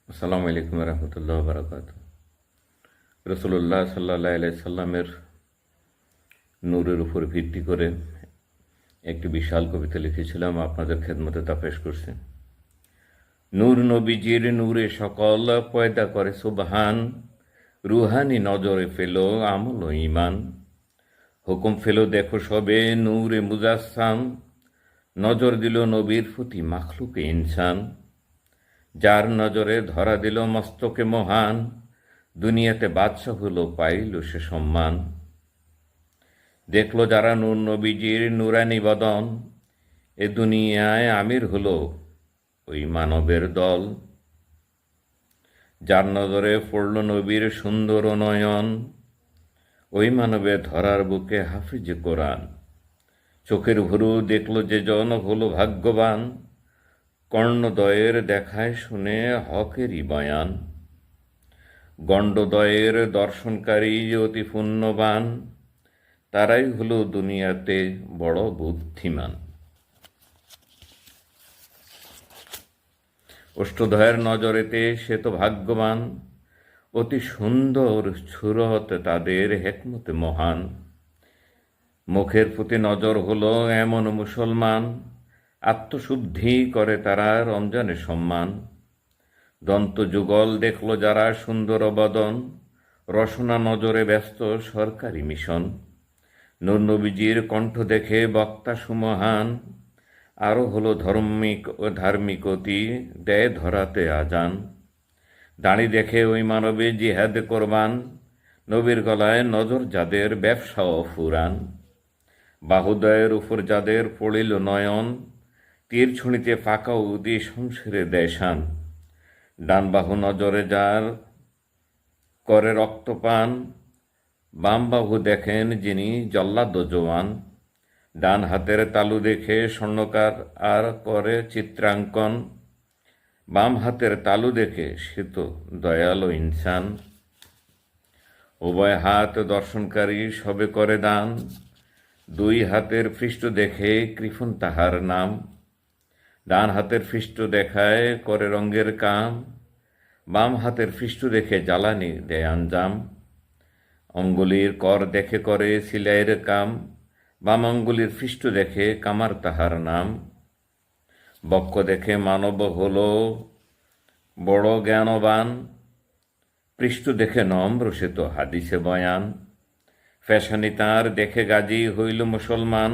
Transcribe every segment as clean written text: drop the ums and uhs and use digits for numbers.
আসসালামু আলাইকুম রহমতুল্লাহ বারকাত। রসুল্লাহ সাল্লাহ আলাইসাল্লামের নূরের উপর ভিত্তি করে একটি বিশাল কবিতা লিখেছিলাম, আপনাদের খেদমতে তা পেশ করছি। নূর নবীজির নূরে সকল পয়দা করে সুবহান, রুহানি নজরে ফেলো আমল ও ইমান। হুকুম ফেলো দেখো সবে নূরে মুজাসসাম, নজর দিল নবীর প্রতি মাখলুকে ইনসান। যার নজরে ধরা দিল মস্তকে মহান, দুনিয়াতে বাদশা হলো পাইল সে সম্মান। দেখলো যারা নূর নবীজির নুরানি বদন, এ দুনিয়ায় আমির হলো ওই মানবের দল। যার নজরে পড়ল নবীর সুন্দর নয়ন, ওই মানবে ধরার বুকে হাফিজ কোরআন। চোখের ভুরু দেখলো যে জন হলো ভাগ্যবান, কর্ণদয়ের দেখায় শুনে হকেরই বয়ান। গণ্ডদয়ের দর্শনকারী অতি পুণ্যবান, তারাই হলো দুনিয়াতে বড় বুদ্ধিমান। অষ্টদয়ের নজরেতে সে তো ভাগ্যবান, অতি সুন্দর সুরত তাদের হেকমতে মহান। মুখের প্রতি নজর হলো এমন মুসলমান, আত্মশুদ্ধি করে তারা রমজানে সম্মান। দন্ত যুগল দেখল যারা সুন্দর বদন, রসনা নজরে ব্যস্ত সরকারি মিশন। নূর নবীজির কণ্ঠ দেখে বক্তা সুমহান, আরও হলো ধার্মিকতি দেয় ধরাতে আজান। দাঁড়ি দেখে ওই মানবে জিহাদ কোরবান, নবীর গলায় নজর যাদের ব্যবসা ও ফুরান। বাহুদয়ের উপর যাদের পড়িল নয়ন, তীর ছুঁড়িতে ফাঁকা উদি সংসারে দেশান। ডান বাহু নজরে যার করে রক্তপান, বাম বাহু দেখেন যিনি জল্লাদ জওয়ান। ডান হাতের তালু দেখে স্বর্ণকার আর করে চিত্রাঙ্কন, বাম হাতের তালু দেখে সে তো দয়ালু ইনসান। উভয় হাত দর্শনকারী সবে করে দান, দুই হাতের পৃষ্ঠ দেখে কৃপণ তাহার নাম। ডান হাতের পৃষ্ঠ দেখায় করে রঙের কাম, বাম হাতের পৃষ্ঠ দেখে জ্বালানি দেয় আঞ্জাম। অঙ্গুলির কর দেখে করে সিলাইয়ের কাম, বাম অঙ্গুলির পৃষ্ঠ দেখে কামার তাহার নাম। বক্ষ দেখে মানব হলো বড় জ্ঞানবান, পৃষ্ঠ দেখে নম্র সে তো হাদিসে বয়ান। ফ্যাশানি তাঁর দেখে গাজী হইল মুসলমান,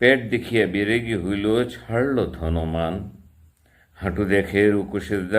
পেট দেখিয়া বিরেগী হইল ছাড়ল ধনমান। হাঁটু দেখে রুকু সিজদা